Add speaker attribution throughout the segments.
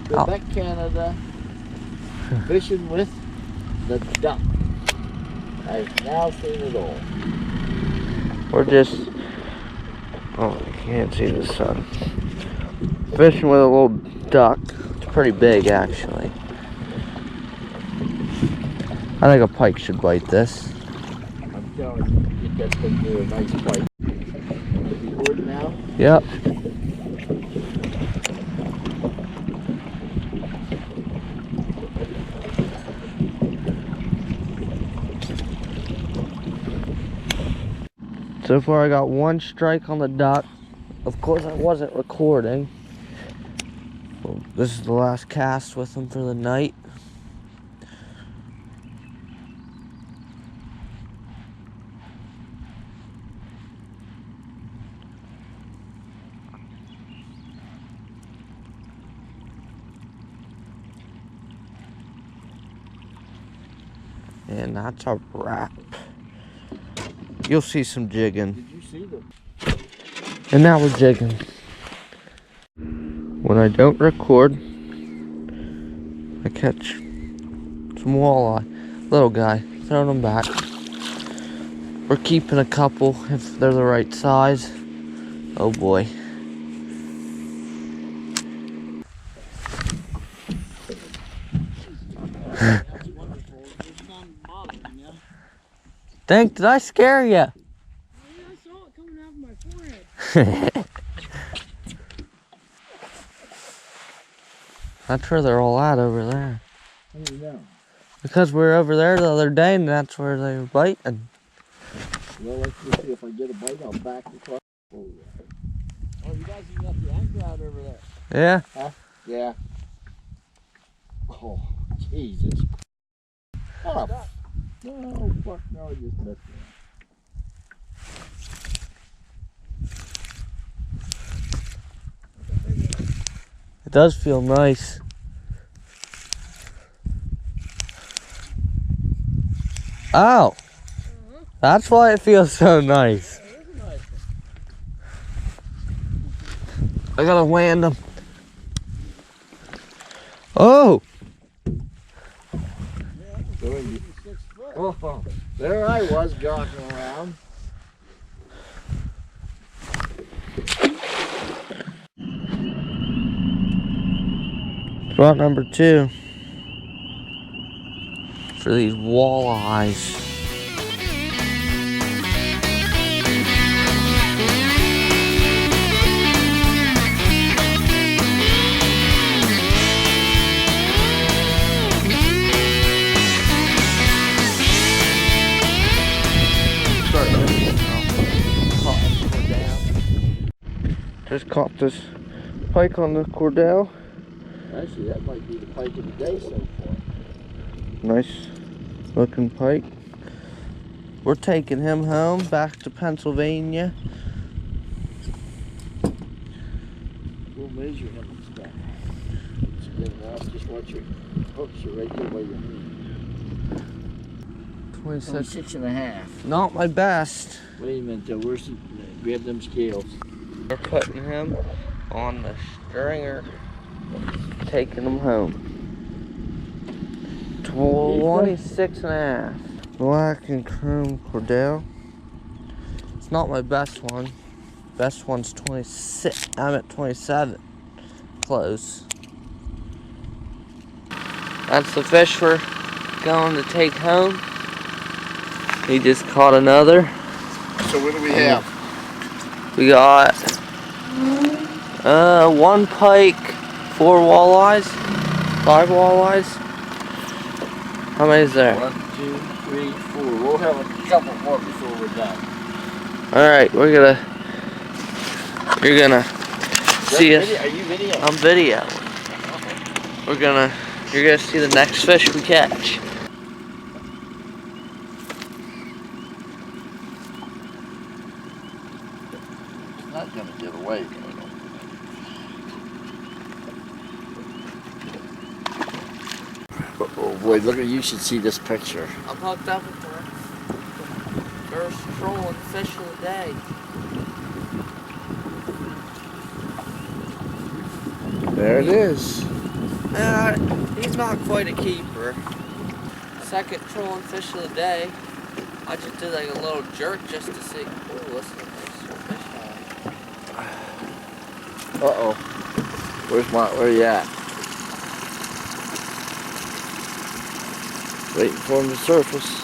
Speaker 1: Quebec, Canada, fishing with the duck. I've now seen it all.
Speaker 2: We're just, oh, you can't see the sun. Fishing with a little duck. It's pretty big, actually. I think a pike should bite this.
Speaker 1: I'm telling you, get that thing to a nice bite. Is he bored now?
Speaker 2: Yep. So far I got one strike on the duck. Of course I wasn't recording. Well, this is the last cast with him for the night. And that's a wrap. You'll see some jigging.
Speaker 1: Did you see them?
Speaker 2: And now we're jigging. When I don't record, I catch some walleye. Little guy, throwing them back. We're keeping a couple if they're the right size. Oh boy. Dang, did I scare you?
Speaker 3: Yeah, I saw it coming out of my forehead.
Speaker 2: That's where they're all at over there.
Speaker 1: How do you know?
Speaker 2: Because we were over there the other day and that's where they were biting.
Speaker 1: Well, let's just see if I get a bite. I'll back the car. Oh, you guys even got the anchor out over there.
Speaker 2: Yeah.
Speaker 1: Huh? Yeah. Oh, Jesus. Oh, no, fuck no, I just missed it.
Speaker 2: It does feel nice. Oh. That's why it feels so nice.
Speaker 1: Yeah, it is a nice one.
Speaker 2: I gotta land them. Oh.
Speaker 1: Oh, there I was gawking around.
Speaker 2: Spot number 2 for these walleyes. Just caught this pike on the Cordell.
Speaker 1: Actually, that might be the pike of the day so far.
Speaker 2: Nice looking pike. We're taking him home back to Pennsylvania.
Speaker 1: We'll measure him and stuff. It's good enough. Just watch your hooks are right there by your knee. 26 and a half.
Speaker 2: Not my best.
Speaker 1: Wait a minute, though. Where's the, grab them scales.
Speaker 2: We're putting him on the stringer, taking him home. 26 and a half. Black and chrome Cordell. It's not my best one. Best one's 26. I'm at 27. Close. That's the fish we're going to take home. He just caught another.
Speaker 1: So what do we have?
Speaker 2: We got 1 pike, 4 walleyes, 5 walleyes. How many is there?
Speaker 1: 1, 2, 3, 4. We'll have a couple more before we're done.
Speaker 2: Alright, you're gonna see us.
Speaker 1: Are you videoing?
Speaker 2: I'm videoing. You're gonna see the next fish we catch.
Speaker 1: Not gonna get away, you know. boy, look at you should see this picture.
Speaker 2: I'm hooked up with her. First trolling fish of the day.
Speaker 1: There it is.
Speaker 2: He's not quite a keeper. Second trolling fish of the day. I just did like a little jerk just to see. Oh, listen to this fish on.
Speaker 1: Uh-oh. Where you at? Waiting for him to surface.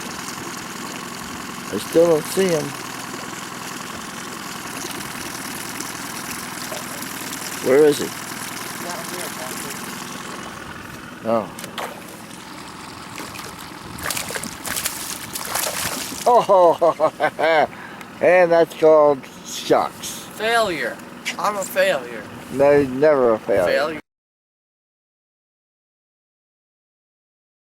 Speaker 1: I still don't see him. Where is he?
Speaker 2: Down here,
Speaker 1: Oh. Oh, and that's called shucks.
Speaker 2: Failure. I'm a failure.
Speaker 1: No, never a failure.
Speaker 2: Failure.